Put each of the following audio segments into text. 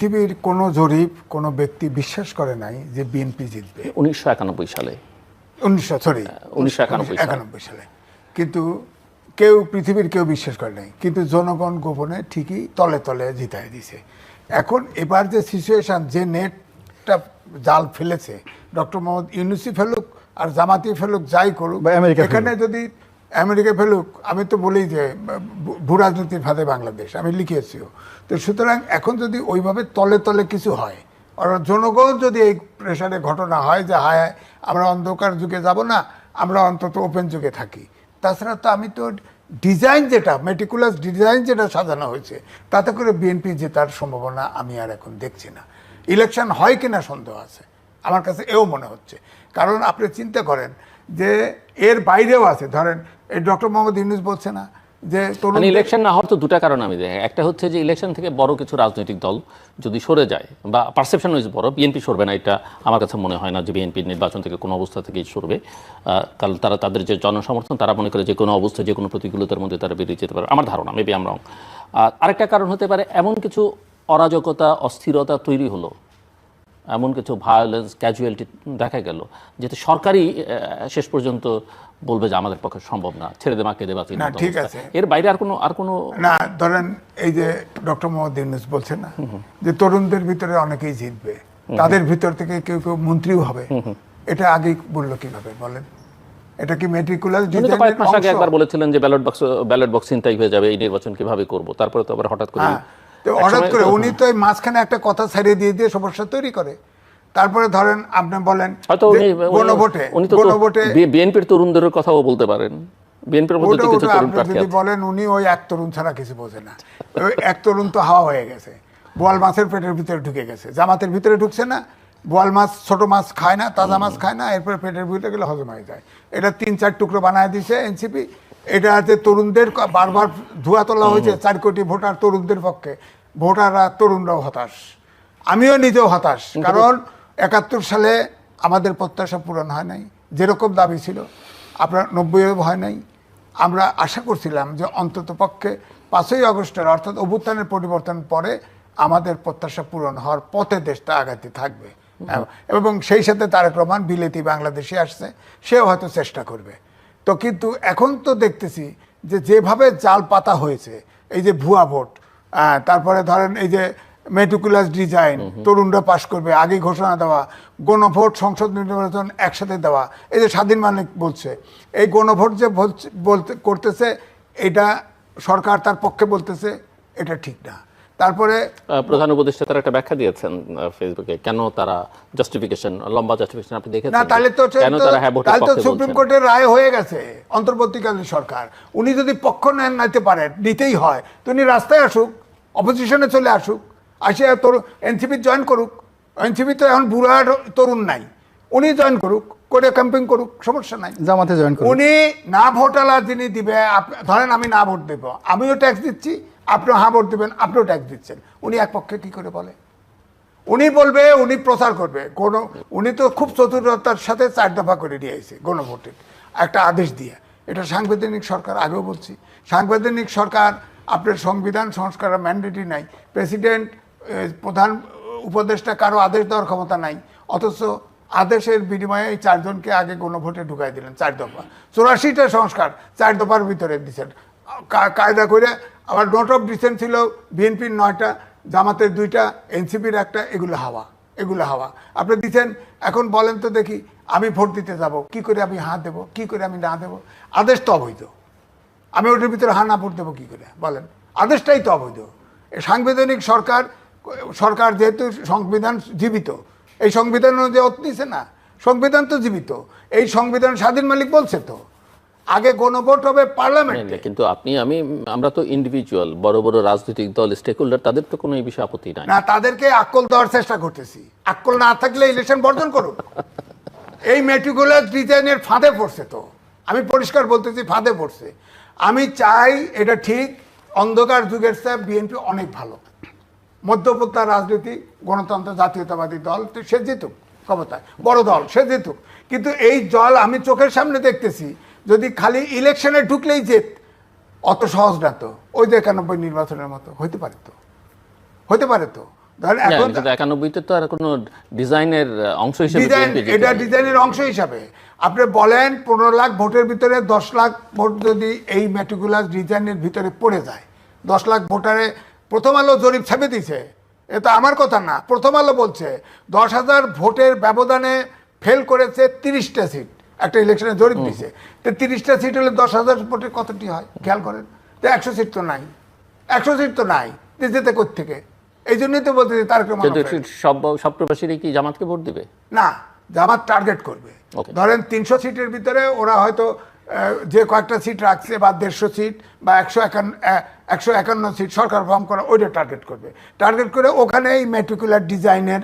পৃথিবীর কোনো জরিপ কোনো ব্যক্তি বিশ্বাস করে নাই যে বিএনপি জিতবে 1991 সালে 1991 সালে, কিন্তু পৃথিবীর কেউ বিশ্বাস করে নাই, কিন্তু জনগণ গোপনে ঠিকই তলে তলে জিতায় দিছে। এখন এবার যে সিচুয়েশন, যে নেটটা জাল ফেলেছে ডক্টর মোহাম্মদ ইউনূসই ফেলুক আর জামাতি ফেলুক, যাই করুক, এখানে যদি আমেরিকা ফেলুক, আমি তো বলি যে ভূরাজনীতির ফাঁদে বাংলাদেশ, আমি লিখেছিও। তো সুতরাং এখন যদি ওইভাবে তলে তলে কিছু হয়, আর জনগণ যদি এই প্রেশারে ঘটনা হয় যে হায় আমরা অন্ধকার যুগে যাব না, আমরা অন্তত ওপেন যুগে থাকি, তাছাড়া তো আমি তো ডিজাইন যেটা মেটিকুলাস ডিজাইন যেটা সাজানো হয়েছে, তাতে করে বিএনপি জেতার সম্ভাবনা আমি আর এখন দেখছি না। ইলেকশন হয় কিনা সন্দেহ আছে, আমার কাছে এও মনে হচ্ছে। কারণ আপনি চিন্তা করেন যে এর বাইরেও আছে, ধরেন এই ডক্টর মোহাম্মদ ইউনূস বলছে না যে ইলেকশন না হওয়ার তো দুটা কারণ আমি দেখি। একটা হচ্ছে যে ইলেকশন থেকে বড় কিছু রাজনৈতিক দল যদি সরে যায়, বা পারসেপশন হয়েছে বড়, বিএনপি সরবে না, এটা আমার কাছে মনে হয় না যে বিএনপি নির্বাচন থেকে কোনো অবস্থা থেকেই সরবে। কারণ তারা তাদের যে জনসমর্থন, তারা মনে করে যে কোনো অবস্থায় যে কোনো প্রতিকূলতার মধ্যে তারা বেরিয়ে যেতে পারে, আমার ধারণা, মেবি আম রং। আরেকটা কারণ হতে পারে এমন কিছু অরাজকতা, অস্থিরতা তৈরি হলো, এমন কিছু ভায়োলেন্স, ক্যাজুয়ালিটি দেখা গেল, যেটা সরকারই শেষ পর্যন্ত বলবে যে আমাদের পক্ষে সম্ভব না, ছেড়ে দে মাকে দেবা। না, ঠিক আছে, এর বাইরে আর কোনো না। ধরেন এই যে ডক্টর মোহাম্মদ ইউনূস বলছেন না যে তরুণদের ভিতরে অনেকেই জিতবে, তাদের ভিতর থেকে কেউ কেউ মন্ত্রীও হবে, এটা আগেই বললো কিভাবে বলেন? এটা কি মেট্রিকুলাস ডিজাইনের কয়েক মাস আগে অংশ? একবার বলেছিলেন যে ব্যালট বক্স ছিনতাই হয়ে যাবে, এই নির্বাচন কিভাবে করব, তারপরে তো আবার হঠাৎ করে উনি তো মাঝখানে একটা কথা ছাড়িয়ে দিয়ে সমস্যা তৈরি করে। তারপরে ধরেন আপনি বলেন গণভোটে বিএনপির তরুণদের কথাও বলতে পারেন, বিএনপির মধ্যে তো কিছু তরুণ প্রার্থী যদি বলেন উনি ওই এক তরুণ ছাড়া কিছু বোঝে না, ওই এক তরুণ তো হাওয়া হয়ে গেছে, বোয়াল মাছের পেটের ভিতরে ঢুকে গেছে, জামাতের ভিতরে ঢুকছে না, বোয়াল মাছ ছোট মাছ খায় না, তাজা মাছ খায় না, এরপরে পেটের ভিতরে গেলে হজম হয়ে যায়। এটা 3-4 টুকরো বানায় দিয়েছে এনসিপি। এটা যে তরুণদের বারবার ধোয়া তোলা হয়েছে 4 কোটি ভোটার তরুণদের পক্ষে, ভোটাররা তরুণরাও হতাশ, আমিও নিজেও হতাশ। কারণ 71 সালে আমাদের প্রত্যাশা পূরণ হয় নাই, যেরকম দাবি ছিল, আপনার 90-এও হয় নাই। আমরা আশা করছিলাম যে অন্তত পক্ষে 5ই আগস্টের অর্থাৎ অভ্যুত্থানের পরিবর্তন পরে আমাদের প্রত্যাশা পূরণ হওয়ার পথে দেশটা আগাতে থাকবে, এবং সেই সাথে তারেক রহমান বিলেতি বাংলাদেশে আসছে, সেও হয়তো চেষ্টা করবে। তো কিন্তু এখন তো দেখতেছি যে যেভাবে জাল পাতা হয়েছে, এই যে ভুয়া ভোট, তারপরে ধরেন এই যে মেটিকুলাস ডিজাইন, তরুণরা পাশ করবে আগেই ঘোষণা দেওয়া, গণভোট সংসদ নির্বাচন একসাথে দেওয়া, এই যে স্বাধীন মালিক বলছে এই গণভোট যে করতেছে, এটা সরকার তার পক্ষে বলতেছে, এটা ঠিক না। তারপরে প্রধান উপদেষ্টা তারা একটা ব্যাখ্যা দিয়েছেন ফেসবুকে, কেন তারা জাস্টিফিকেশন, লম্বা জাস্টিফিকেশন আপনি দেখেছেন না, তাহলে তো কেন তারা হ্যাঁ ভোটের পক্ষে বলছেন? সুপ্রিম কোর্টের রায় হয়ে গেছে, অন্তর্বর্তীকালীন সরকার, উনি যদি পক্ষ নিতে পারেন, নিতেই হয় তো উনি রাস্তায় আসুক, অপোজিশনে চলে আসুক, আসে তোর এনসিপি জয়েন করুক। এনসিপি তো এখন বুড়া তরুণ নাই, উনি জয়েন করুক, করে ক্যাম্পিং করুক, সমস্যা নাই, জামাতে জয়েন করুক। উনি না ভোটালা যিনি দিবে, ধরেন আমি না ভোট দেবো, আমিও ট্যাক্স দিচ্ছি, আপনিও হ্যাঁ ভোট দেবেন, আপনিও ট্যাক্স দিচ্ছেন, উনি এক পক্ষে কি করে বলে? উনি বলবে, উনি প্রচার করবে, উনি তো খুব চতুরতার সাথে 4 দফা করে দিয়েছে গণভোটের একটা আদেশ দিয়ে। এটা সাংবিধানিক সরকার, আগেও বলছি, সাংবিধানিক সরকার, আপনার সংবিধান সংস্কারের ম্যান্ডেটই নাই, প্রেসিডেন্ট, প্রধান উপদেষ্টা কারো আদেশ দেওয়ার ক্ষমতা নাই, অথচ আদেশের বিনিময়ে এই 4 জনকে আগে গণভোটে ঢুকাই দিলেন 4 দফা, 84টা সংস্কার 4 দফার ভিতরে দিচ্ছেন কায়দা করে। আবার নোট অফ ডিসেন্ট ছিল বিএনপির 9টা, জামাতের 2টা, এনসিপির 1টা, এগুলো হাওয়া আপনি দিচ্ছেন। এখন বলেন তো দেখি, আমি ভোট দিতে যাব, কি করে আমি হ্যাঁ দেবো, কি করে আমি না দেবো? আদেশ তো অবৈধ, আমি ওটার ভিতরে হ্যাঁ না ভোট দেবো কি করে বলেন? আদেশটাই তো অবৈধ। সাংবিধানিক সরকার যেহেতু সংবিধান জীবিত, এই সংবিধান অনুযায়ী নিছে না, সংবিধান তো জীবিত, এই সংবিধান স্বাধীন মালিক বলছে তো আগে গণভোট হবে পার্লামেন্টে। কিন্তু আমরা তো ইন্ডিভিজুয়াল, বড় বড় রাজনৈতিক দল, স্টেক হোল্ডার, তাদের তো কোনো এই বিষয়ে আপত্তি নাই না, তাদেরকে আক্কল দেওয়ার চেষ্টা করতেছি। আক্কল না থাকলে ইলেকশন বর্জন করুক। এই মেট্রিকুলার ডিজাইনের ফাঁদে পড়ছে তো, আমি পরিষ্কার বলতেছি, ফাঁদে পড়ছে। আমি চাই, এটা ঠিক, অন্ধকার যুগের চেয়ে বিএনপি অনেক ভালো, মধ্যপন্থা রাজনীতি, গণতন্ত্র, জাতীয়তাবাদী দল, তো সে জিতুক ক্ষমতায়, বড় দল, সে জিতুক। কিন্তু এই দল আমি চোখের সামনে দেখতেছি, যদি খালি ইলেকশনে ঢুকলেই জেত, অত সহজ না তো। ওই যে 91 নির্বাচনের মতো হতে পারে তো, ধরেন এখন কিন্তু 91-তে তো আর কোনো ডিজাইনের অংশ হিসেবে ডিজাইন, BNP এটা ডিজাইনের অংশ হিসাবে আপনি বলেন 15 লাখ ভোটের ভিতরে 10 লাখ ভোট যদি এই ম্যাটিকুলাস ডিজাইনের ভিতরে পড়ে যায়, 10 লাখ ভোটারে প্রথম আলো জরিপ ছাপে দিছে, এটা আমার কথা না, প্রথম আলো বলছে 10,000 ভোটের ব্যবধানে ফেল করেছে 30টা সিট, একটা ইলেকশনে জরিপ দিছে। তো 30টা সিট হলে 10,000 ভোটের কতটি হয় খেয়াল করেন, তো 100 সিট তো নাই, 100 সিট তো নাই, যেতে কোত্থেকে? এই জন্যই তো বলতে তারেক রহমান সব প্রবাসীরই কি জামাতকে ভোট দিবে? না, জামাত টার্গেট করবে। ধরেন 300 সিটের ভিতরে ওরা হয়তো যে কয়েকটা সিট রাখছে বা 150 সিট বা 151 সিট সরকার ফর্ম করা, ওইটা টার্গেট করবে। টার্গেট করে ওখানে এই ম্যাট্রিকুলার ডিজাইনের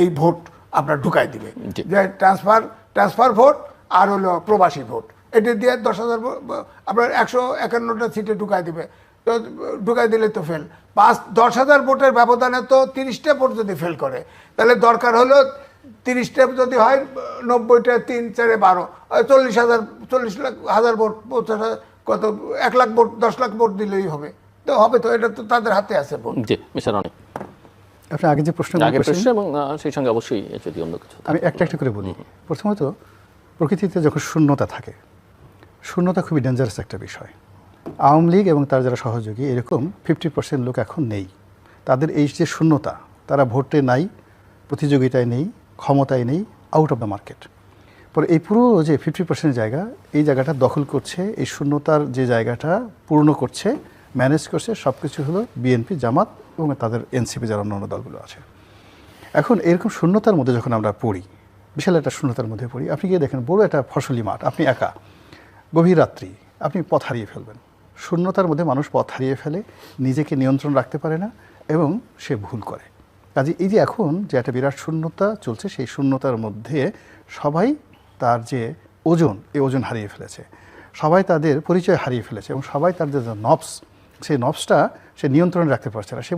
এই ভোট আপনার ঢুকাই দিবে, যে ট্রান্সফার ভোট আর হলো প্রবাসী ভোট, এটা দিয়ে 10,000 আপনার 151টা সিটে ঢুকাই দিবে। তো ঢুকাই দিলে তো ফেল, 10,000 ভোটের ব্যবধানে তো 30টা ভোট যদি ফেল করে, তাহলে দরকার হলো 30টা যদি হয় 90টা 3 4 12 40,000 ভোট, কত 1 লাখ ভোট, 10 লাখ ভোট দিলেই হবে। তো হবে তো, এটা তো তাদের হাতে আছে ভোট। জি মিস্টার রনি, আপনি আগে যে প্রশ্ন এবং সেই সঙ্গে অবশ্যই যদি অন্য কিছু আমি একটা একটা করে বলি। প্রথমত, প্রকৃতিতে যখন শূন্যতা থাকে, শূন্যতা খুবই ডেঞ্জারাস একটা বিষয়। আওয়ামী লীগ এবং তার যারা সহযোগী এরকম 50% লোক এখন নেই। তাদের এই যে শূন্যতা, তারা ভোটে নাই, প্রতিযোগিতায় নেই, ক্ষমতায় নেই, আউট অফ দ্য মার্কেট। পরে এই পুরো যে 50% জায়গা, এই জায়গাটা দখল করছে, এই শূন্যতার যে জায়গাটা পূর্ণ করছে, ম্যানেজ করছে, সব কিছু হলো বিএনপি, জামাত এবং তাদের এনসিপি যারা অন্যান্য দলগুলো আছে। এখন এরকম শূন্যতার মধ্যে যখন আমরা পড়ি, বিশাল একটা শূন্যতার মধ্যে পড়ি, আপনি গিয়ে দেখেন বড় একটা ফসলি মাঠ, আপনি একা, গভীর রাত্রি, আপনি পথ হারিয়ে ফেলবেন। শূন্যতার মধ্যে মানুষ পথ হারিয়ে ফেলে, নিজেকে নিয়ন্ত্রণ রাখতে পারে না এবং সে ভুল করে। কাজে এই যে এখন যে একটা বিরাট শূন্যতা চলছে, সেই শূন্যতার মধ্যে সবাই তার যে ওজন, এই ওজন হারিয়ে ফেলেছে, সবাই তাদের পরিচয় হারিয়ে ফেলেছে এবং সবাই তাদের যে নবস, সেই নবসটা সে নিয়ন্ত্রণে রাখতে পারছে না। সে